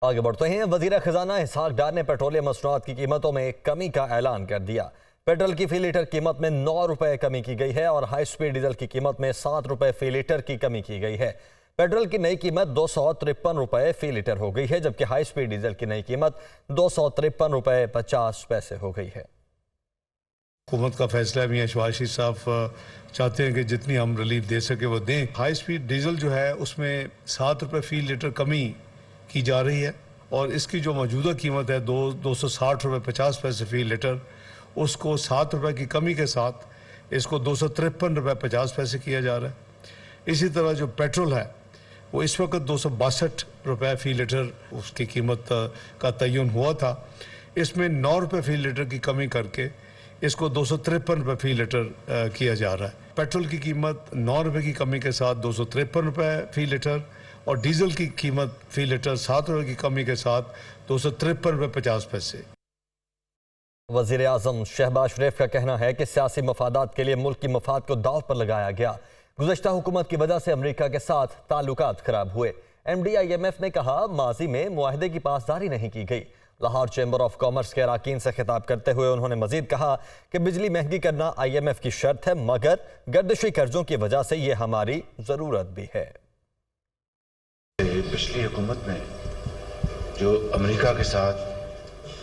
آگے بڑھتے ہیں۔ وزیر خزانہ اسحاق ڈار نے پیٹرولیم مصنوعات کی قیمتوں میں کمی کا اعلان کر دیا۔ پیٹرول کی فی لیٹر قیمت میں 9 روپے کمی کی گئی ہے اور ہائی سپیڈ ڈیزل کی قیمت میں 7 روپے فی لیٹر کی کمی کی گئی ہے۔ پیٹرول کی نئی قیمت 253 روپے فی لیٹر ہو گئی ہے، جبکہ ہائی سپیڈ ڈیزل کی نئی قیمت 253 روپے 50 پیسے ہو گئی ہے۔ حکومت کا فیصلہ ہے، میاں شہباز شریف صاحب چاہتے ہیں کہ جتنی ہم ریلیف دے سکے وہ دیں۔ ہائی سپیڈ ڈیزل جو ہے اس میں 7 روپے فی لیٹر کمی کی جا رہی ہے اور اس کی جو موجودہ قیمت ہے 260 روپے 50 پیسے فی لیٹر، اس کو 7 روپے کی کمی کے ساتھ اس کو 253 روپے 50 پیسے کیا جا رہا ہے۔ اسی طرح جو پیٹرول ہے وہ اس وقت 262 روپے فی لیٹر اس کی قیمت کا تعین ہوا تھا، اس میں 9 روپے فی لیٹر کی کمی کر کے اس کو 253 روپے فی لیٹر کیا جا رہا ہے۔ پیٹرول کی قیمت 9 روپے کی کمی کے ساتھ 253 روپے فی لیٹر اور ڈیزل کی قیمت فی لیٹر 7 روپے کی کمی کے ساتھ 253 روپے 50 پیسے۔ وزیر اعظم شہباز شریف کا کہنا ہے کہ سیاسی مفادات کے لیے ملک کی مفاد کو داؤ پر لگایا گیا۔ گزشتہ حکومت کی وجہ سے امریکہ کے ساتھ تعلقات خراب ہوئے۔ M D I M F نے کہا ماضی میں معاہدے کی پاسداری نہیں کی گئی۔ لاہور چیمبر آف کامرس کے اراکین سے خطاب کرتے ہوئے انہوں نے مزید کہا کہ بجلی مہنگی کرنا آئی ایم ایف کی شرط ہے، مگر گردشی قرضوں کی وجہ سے یہ ہماری ضرورت بھی ہے۔ پچھلی حکومت نے جو امریکہ کے ساتھ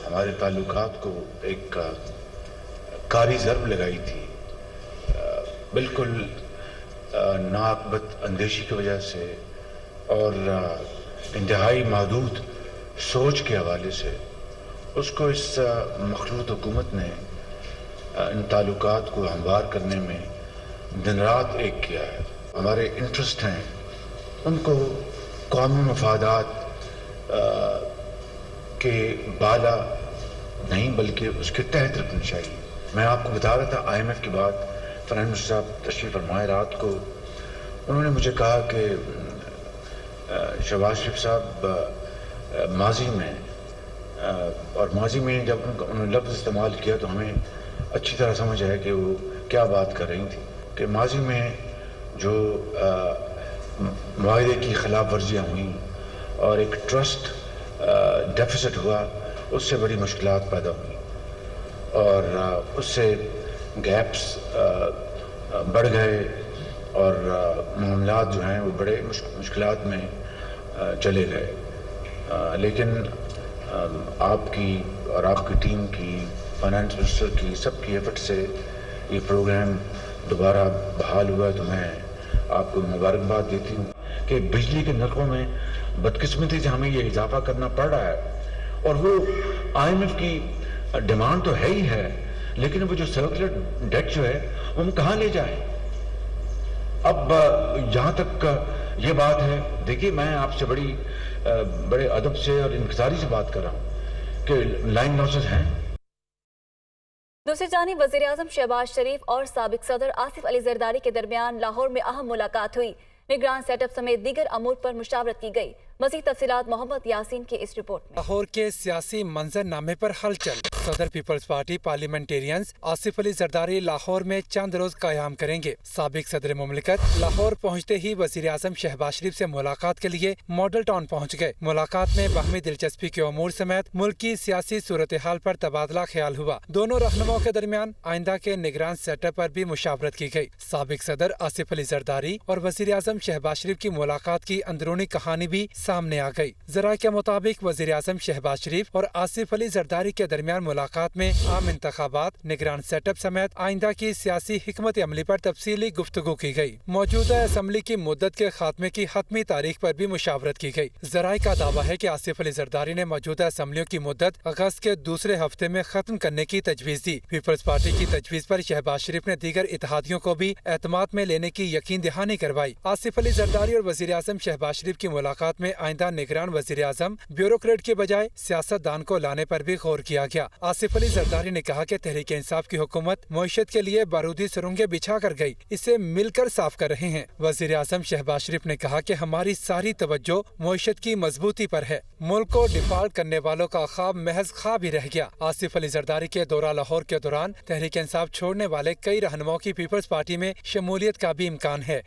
ہمارے تعلقات کو ایک کاری ضرب لگائی تھی، بالکل ناقبت اندیشی کی وجہ سے اور انتہائی محدود سوچ کے حوالے سے، اس کو اس مخلوط حکومت نے ان تعلقات کو ہموار کرنے میں دن رات ایک کیا ہے۔ ہمارے انٹرسٹ ہیں، ان کو قومی مفادات کے بالا نہیں بلکہ اس کے تحت رکھنا چاہیے۔ میں آپ کو بتا رہا تھا آئی ایم ایف کی بات، فنان منسٹر صاحب تشریف فرمائے رات کو، انہوں نے مجھے کہا کہ شہباز شریف صاحب ماضی میں اور ماضی میں جب انہوں نے لفظ استعمال کیا تو ہمیں اچھی طرح سمجھ آیا کہ وہ کیا بات کر رہی تھی، کہ ماضی میں جو معاہدے کی خلاف ورزیاں ہوئیں اور ایک ٹرسٹ ڈیفیسٹ ہوا، اس سے بڑی مشکلات پیدا ہوئیں اور اس سے گیپس بڑھ گئے اور معاملات جو ہیں وہ بڑے مشکلات میں چلے گئے۔ لیکن آپ کی اور آپ کی ٹیم کی، فائنانس منسٹر کی، سب کی ایفرٹ سے یہ پروگرام دوبارہ بحال ہوا، تو میں آپ کو مبارکباد دیتی ہوں کہ بجلی کے نرخوں میں بدقسمتی سے ہمیں یہ اضافہ کرنا پڑ رہا ہے اور وہ آئی ایم ایف کی ڈیمانڈ تو ہے ہی ہے، لیکن وہ جو سرکولر ڈیٹ جو ہے وہ ہم کہاں لے جائیں؟ اب جہاں تک یہ بات ہے، دیکھیے میں آپ سے بڑے ادب سے اور انکساری سے بات کر رہا ہوں کہ لائن لاسز ہیں۔ دوسری جانب وزیر اعظم شہباز شریف اور سابق صدر آصف علی زرداری کے درمیان لاہور میں اہم ملاقات ہوئی۔ نگران سیٹ اپ سمیت دیگر امور پر مشاورت کی گئی۔ مزید تفصیلات محمد یاسین کی اس رپورٹ میں۔ لاہور کے سیاسی منظر نامے پر ہلچل۔ صدر Peoples party parliamentarians Asif Ali Zardari Lahore میں چند روز قیام کریں گے۔ سابق صدر مملکت لاہور پہنچتے ہی وزیر اعظم شہباز شریف سے ملاقات کے لیے ماڈل ٹاؤن پہنچ گئے۔ ملاقات میں باہمی دلچسپی کے امور سمیت ملک کی سیاسی صورتحال پر تبادلہ خیال ہوا۔ دونوں رہنماؤں کے درمیان آئندہ کے نگران سیٹ اپ پر بھی مشاورت کی گئی۔ سابق صدر آصف علی زرداری اور وزیر اعظم شہباز شریف کی ملاقات کی اندرونی کہانی بھی سامنے آ گئی۔ ذرائع کے مطابق وزیر اعظم شہباز شریف اور آصف علی زرداری کے درمیان ملاقات میں عام انتخابات، نگران سیٹ اپ سمیت آئندہ کی سیاسی حکمت عملی پر تفصیلی گفتگو کی گئی۔ موجودہ اسمبلی کی مدت کے خاتمے کی حتمی تاریخ پر بھی مشاورت کی گئی۔ ذرائع کا دعویٰ ہے کہ آصف علی زرداری نے موجودہ اسمبلیوں کی مدت اگست کے دوسرے ہفتے میں ختم کرنے کی تجویز دی۔ پیپلز پارٹی کی تجویز پر شہباز شریف نے دیگر اتحادیوں کو بھی اعتماد میں لینے کی یقین دہانی کروائی۔ آصف علی زرداری اور وزیر اعظم شہباز شریف کی ملاقات میں آئندہ نگران وزیر اعظم بیوروکریٹ کے بجائے سیاست دان کو لانے پر بھی غور کیا گیا۔ آصف علی زرداری نے کہا کہ تحریک انصاف کی حکومت معیشت کے لیے بارودی سرنگیں بچھا کر گئی، اسے مل کر صاف کر رہے ہیں۔ وزیر اعظم شہباز شریف نے کہا کہ ہماری ساری توجہ معیشت کی مضبوطی پر ہے، ملک کو ڈیفالٹ کرنے والوں کا خواب محض خواب ہی رہ گیا۔ آصف علی زرداری کے دورہ لاہور کے دوران تحریک انصاف چھوڑنے والے کئی رہنماؤں کی پیپلز پارٹی میں شمولیت کا بھی امکان ہے۔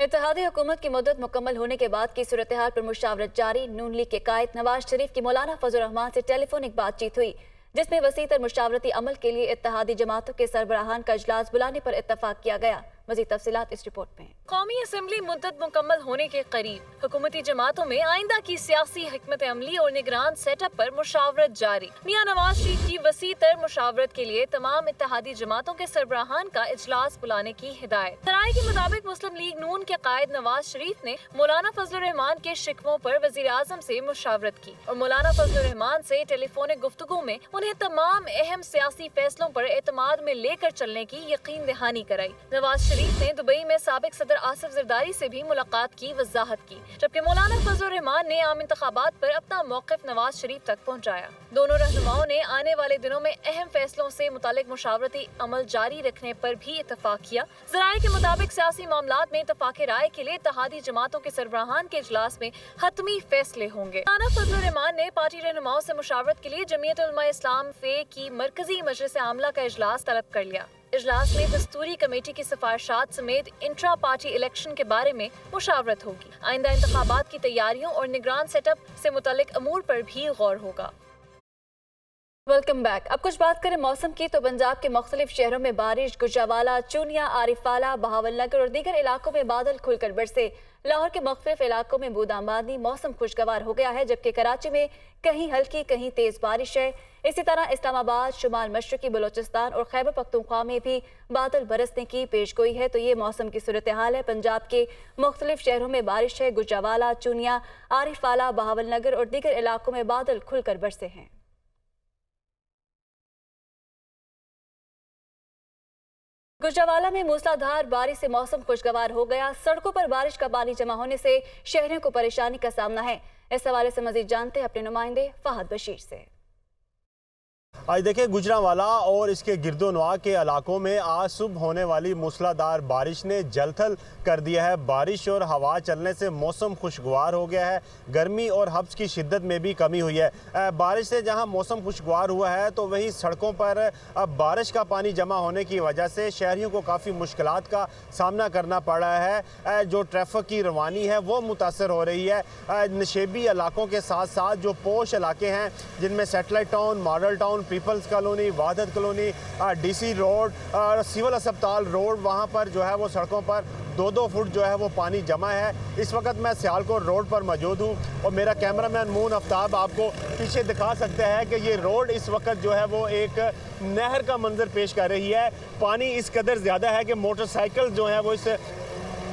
इत्तेहादी हुकूमत की मुद्दत मुकम्मल होने के बाद की सूरत हाल पर मुशावरत जारी। नून लीग के कायद नवाज शरीफ की मौलाना फजल रहमान से टेलीफोनिक बातचीत हुई, जिसमें वसीतर मुशावरती अमल के लिए इत्तेहादी जमातों के सरबराहान का इजलास बुलाने पर इत्तफाक किया गया। मज़ीद तफसीलात इस रिपोर्ट में। कौमी असम्बली मुद्दत मुकम्मल होने के करीब, हुकूमती जमातों में आइंदा की सियासी हिकमत अमली और निगरान सेटअप पर मुशावरत जारी। मियां नवाज शरीफ की वसी तर मुशावरत के लिए तमाम इत्तेहादी जमातों के सरबराहान का इजलास बुलाने की हिदायत। सराय के मुताबिक मुस्लिम लीग नून के कायद नवाज शरीफ ने मौलाना फजल रहमान के शिकवों पर वजीर आजम से मुशावरत की और मौलाना फजल रहमान से टेलीफोनिक गुफ्तगू में उन्हें तमाम अहम सियासी फैसलों पर एतमाद में लेकर चलने की यकीन दहानी कराई। नवाज शरीफ ने दुबई में साबिक सदर आसिफ जरदारी से भी मुलाकात की वजाहत की, जबकि मौलाना फजल रहमान ने आम इंतखाबात पर अपना मौक़िफ़ नवाज शरीफ तक पहुँचाया। दोनों रहनुमाओं ने आने वाले दिनों में अहम फैसलों से मुतालिक मुशावरती अमल जारी रखने पर भी इत्तफाक किया। ज़राए के मुताबिक सियासी मामलात में इत्तफाक राय के लिए इत्तेहादी जमातों के सरबराहान के इजलास में हतमी फैसले होंगे। मौलाना फजल रहमान ने पार्टी रहनुमाओं से मुशावरत के लिए जमीयत उलमा इस्लाम फे की मरकजी मजलिस आमला का इजलास तलब कर लिया। इजलास में दस्तूरी कमेटी की सिफारिशात समेत इंट्रा पार्टी इलेक्शन के बारे में मुशावरत होगी। आइंदा इंतखाबात की तैयारियों और निगरान सेटअप से मुतालिक अमूर पर भी गौर होगा। Welcome back. अब कुछ बात करें मौसम की, तो पंजाब के मुख्तलिफ शहरों में बारिश, गुजरावाला, चूनिया, आरिफाला, बहावलनगर और दीगर इलाकों में बादल खुलकर बरसे। लाहौर के मुख्तलिफ इलाकों में बूंदाबांदी, मौसम खुशगवार हो गया है, जबकि कराची में कहीं हल्की कहीं तेज बारिश है। इसी तरह इस्लामाबाद, शुमाल मशरकी बलोचिस्तान और खैबर पख्तूनख्वा में भी बादल बरसने की पेशगोई है। तो ये मौसम की सूरत हाल है। पंजाब के मुख्तलिफ शहरों में बारिश है। गुजरावाला, चूनिया, आरिफाला, बहावलनगर और दीगर इलाकों में बादल खुलकर बरसे हैं। गुजरावाला में मूसलाधार बारिश से मौसम खुशगवार हो गया। सड़कों पर बारिश का पानी जमा होने से शहरियों को परेशानी का सामना है। इस हवाले से मजीद जानते हैं अपने नुमाइंदे फहद बशीर से। आज देखिए, गुजरावाला और इसके गिरदोनवा के इलाकों में आज सुबह होने वाली मूसलाधार बारिश ने जलथल कर दिया है। बारिश और हवा चलने से मौसम खुशगवार हो गया है। गर्मी और हब्स की शिद्दत में भी कमी हुई है। बारिश से जहां मौसम खुशगवार हुआ है, तो वहीं सड़कों पर अब बारिश का पानी जमा होने की वजह से शहरियों को काफ़ी मुश्किलात का सामना करना पड़ रहा है। जो ट्रैफिक की रवानी है वो मुतासर हो रही है। नशेबी इलाकों के साथ साथ जो पोश इलाके हैं, जिनमें satellite town, model town, peoples colony, Wahdat colony, DC road और सिविल अस्पताल रोड, वहाँ पर जो है वो सड़कों पर 2-2 फुट जो है वो पानी जमा है। इस वक्त मैं सियालकोट रोड पर मौजूद हूँ और मेरा कैमरामैन मून आफ्ताब आपको पीछे दिखा सकता है कि ये रोड इस वक्त जो है वो एक नहर का मंजर पेश कर रही है। पानी इस कदर ज़्यादा है कि मोटरसाइकिल जो है वो इस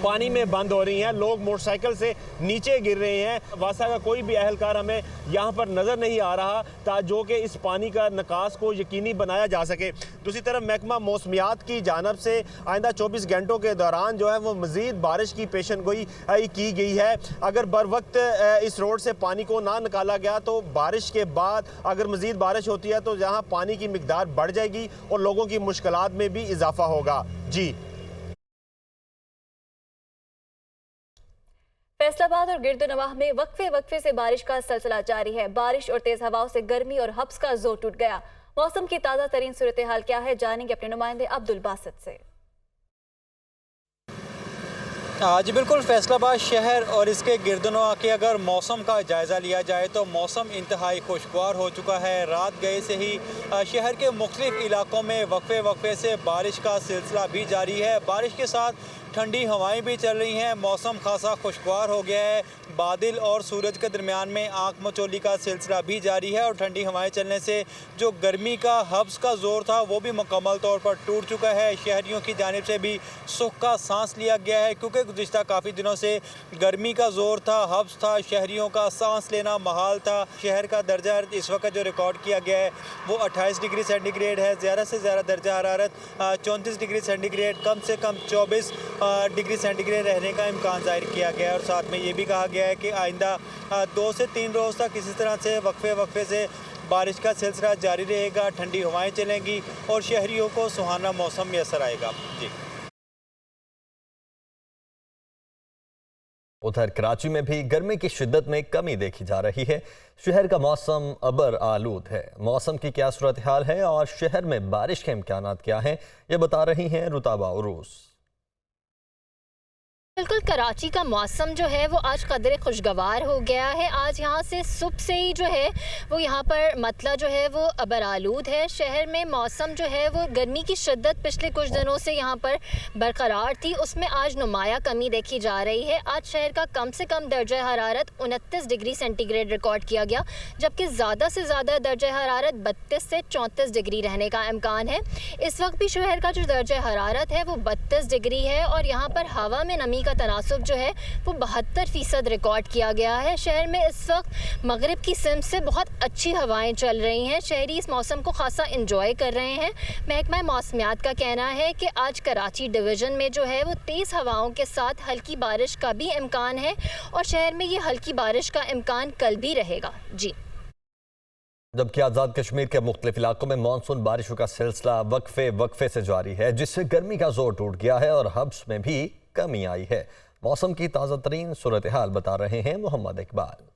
पानी में बंद हो रही हैं। लोग मोटरसाइकिल से नीचे गिर रहे हैं। वासा का कोई भी अहलकार हमें यहाँ पर नज़र नहीं आ रहा जो कि इस पानी का निकास को यकीनी बनाया जा सके। दूसरी तरफ महकमा मौसमियात की जानब से आइंदा 24 घंटों के दौरान जो है वो मज़ीद बारिश की पेशनगोई की गई है। अगर बर वक्त इस रोड से पानी को ना निकाला गया तो बारिश के बाद अगर मज़ीद बारिश होती है तो जहाँ पानी की मिकदार बढ़ जाएगी और लोगों की मुश्किलात में भी इजाफा होगा। जी। फैसलाबाद और गिरदोनवाह में वक्फे से बारिश का सिलसिला जारी है। बारिश और तेज हवाओं से गर्मी और हब्स का जोर टूट गया। मौसम की ताज़ा तरीन सूरत हाल क्या है, जानेंगे अपने नुमाइंदे अब्दुल बासित से। जी बिल्कुल, फैसलाबाद शहर और इसके गिरदोनवाह के अगर मौसम का जायज़ा लिया जाए तो मौसम इंतहाई खुशगवार हो चुका है। रात गए से ही शहर के मुख्तलिफ इलाकों में वक्फे से बारिश का सिलसिला भी जारी है। बारिश के साथ ठंडी हवाएं भी चल रही हैं। मौसम खासा खुशगवार हो गया है। बादल और सूरज के दरमियान में आँख मचोली का सिलसिला भी जारी है और ठंडी हवाएं चलने से जो गर्मी का हब्स का ज़ोर था वो भी मुकम्मल तौर पर टूट चुका है। शहरियों की जानिब से भी सुख का सांस लिया गया है, क्योंकि गुज़िश्ता काफ़ी दिनों से गर्मी का ज़ोर था, हब्स था, शहरियों का सांस लेना महाल था। शहर का दर्जा इस वक्त जो रिकॉर्ड किया गया है वो 28 डिग्री सेंटीग्रेड है। ज़्यादा से ज़्यादा दर्जा हरारत 34 डिग्री सेंटीग्रेड, कम से कम 24 डिग्री सेंटीग्रेड रहने का इम्कान ज़ाहिर किया गया है। और साथ में ये भी कहा गया है कि आइंदा 2 से 3 रोज़ तक इसी तरह से वक्फे से बारिश का सिलसिला जारी रहेगा। ठंडी हवाएं चलेंगी और शहरियों को सुहाना मौसम मैसर आएगा। जी। उधर कराची में भी गर्मी की शिद्दत में कमी देखी जा रही है। शहर का मौसम अबर आलूद है। मौसम की क्या सूरत हाल है और शहर में बारिश के इम्कानात क्या हैं, ये बता रही हैं रुताबा उरूस। बिल्कुल कराची का मौसम जो है वो आज कदरे खुशगवार हो गया है। आज यहाँ से सुबह से ही जो है वो यहाँ पर मतला जो है वो अबरालूद है। शहर में मौसम जो है वो गर्मी की शिद्दत पिछले कुछ दिनों से यहाँ पर बरकरार थी, उसमें आज नुमाया कमी देखी जा रही है। आज शहर का कम से कम दर्जा हरारत 29 डिग्री सेंटीग्रेड रिकॉर्ड किया गया, जबकि ज़्यादा से ज़्यादा दर्जा हरारत 32 से 34 डिग्री रहने का इम्कान है। इस वक्त भी शहर का जो दर्जा हरारत है वो 32 डिग्री है और यहाँ पर हवा में नमी का तनासुब जो है वो 72% रिकॉर्ड किया गया है। शहर में इस वक्त मगरिब की सिमत से बहुत अच्छी हवाएं चल रही हैं। शहरी इस मौसम को खासा इंजॉय कर रहे हैं। महकमा मौसमियात का कहना है कि आज कराची डिवीज़न में जो है वो तेज़ हवाओं के साथ हल्की बारिश का भी इम्कान है और शहर में ये हल्की बारिश का इम्कान कल भी रहेगा। जी। जबकि आज़ाद कश्मीर के मुख्तलिफ इलाकों में मानसून बारिशों का सिलसिला वक्फे से जारी है, जिससे गर्मी का जोर टूट गया है और हब्स में भी कमी आई है। मौसम की ताज़ा तरीन सूरत हाल बता रहे हैं मोहम्मद इकबाल।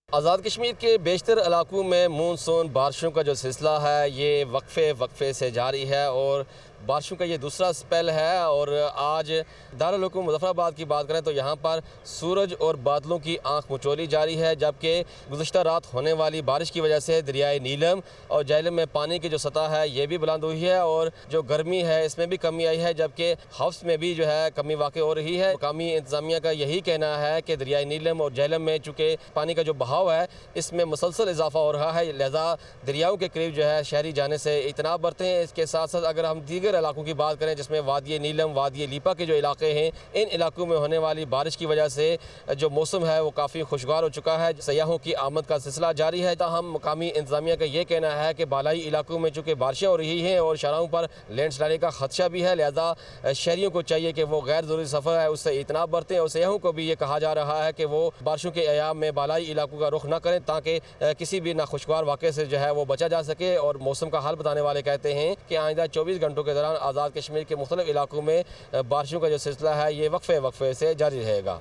आज़ाद कश्मीर के बेशतर इलाकों में मानसून बारिशों का जो सिलसिला है ये वक्फे से जारी है और बारिशों का ये दूसरा स्पेल है। और आज दारुल हुकूम मुज़फ़्फ़राबाद की बात करें तो यहाँ पर सूरज और बादलों की आंख मचोली जारी है, जबकि गुज़श्ता रात होने वाली बारिश की वजह से दरियाए नीलम और झेलम में पानी की जो सतह है ये भी बुलंद हुई है और जो गर्मी है इसमें भी कमी आई है, जबकि हफ्स में भी जो है कमी वाक़ हो रही है। मकामी इंतज़ामिया का यही कहना है कि दरियाए नीलम और झेलम में चूँकि पानी का जो बहाव है इसमें मुसलसल इजाफा हो रहा है, लिहाजा दरियाओं के करीब जो है शहरी जाने से इजतनाब बरतें हैं। इसके साथ साथ अगर हम दीगर इलाकों की बात करें जिसमें वादी नीलम, वादी लीपा के जो इलाके हैं, इन इलाकों में होने वाली बारिश की वजह से जो मौसम है वो काफ़ी खुशगवार हो चुका है। सयाहों की आमद का सिलसिला जारी है। ताहम मकामी इंतजामिया का ये कहना है कि बालाई इलाकों में चूँकि बारिशें हो रही हैं और शहरों पर लैंडस्लाइडिंग का खदशा भी है, लिहाजा शहरियों को चाहिए कि वो गैर ज़रूरी सफ़र है उससे इजतनाब बरतें। और सयाहों को भी ये कहा जा रहा है कि वो बारिशों के अयाम में बालाई इलाकों का रुख न करें ताकि किसी भी नाखुशगवार वाक़े से जो है वो बचा जा सके। और मौसम का हाल बताने वाले कहते हैं कि आइंदा 24 घंटों के दौरान आज़ाद कश्मीर के मुख्तलिफ इलाकों में बारिशों का जो सिलसिला है ये वक्फे से जारी रहेगा।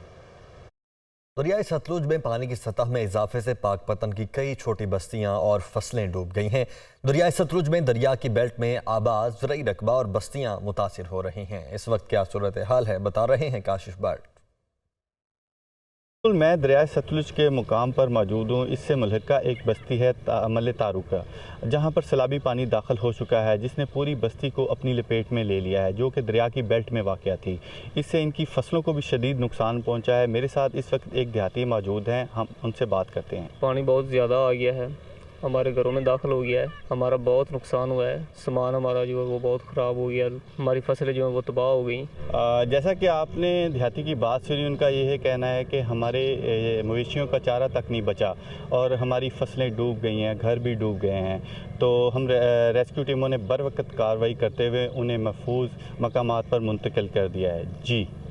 दरियाई सतलुज में पानी की सतह में इजाफे से पाकपतन की कई छोटी बस्तियां और फसलें डूब गई हैं। दरियाई सतलुज में दरिया की बेल्ट में आबाद ज़रई रकबा और बस्तियां मुतासिर हो रही हैं। इस वक्त क्या सूरत हाल है बता रहे हैं काशिफ भट्ट। मैं दरियाए सतलुज के मुकाम पर मौजूद हूँ। इससे मुल्हिका एक बस्ती है मल तारुका, जहाँ पर सैलाबी पानी दाखिल हो चुका है जिसने पूरी बस्ती को अपनी लपेट में ले लिया है, जो कि दरिया की बेल्ट में वाक़या थी। इससे इनकी फसलों को भी शदीद नुकसान पहुँचा है। मेरे साथ इस वक्त एक देहाती मौजूद हैं, हम उनसे बात करते हैं। पानी बहुत ज़्यादा आ गया है, हमारे घरों में दाखिल हो गया है, हमारा बहुत नुकसान हुआ है, सामान हमारा जो है वो बहुत ख़राब हो गया, हमारी फसलें जो हैं वो तबाह हो गई। जैसा कि आपने देहाती की बात सुनी, उनका ये कहना है कि हमारे मवेशियों का चारा तक नहीं बचा और हमारी फसलें डूब गई हैं, घर भी डूब गए हैं। तो हम रेस्क्यू टीमों ने बर वक्त कार्रवाई करते हुए उन्हें महफूज मकामात पर मुंतकिल कर दिया है। जी।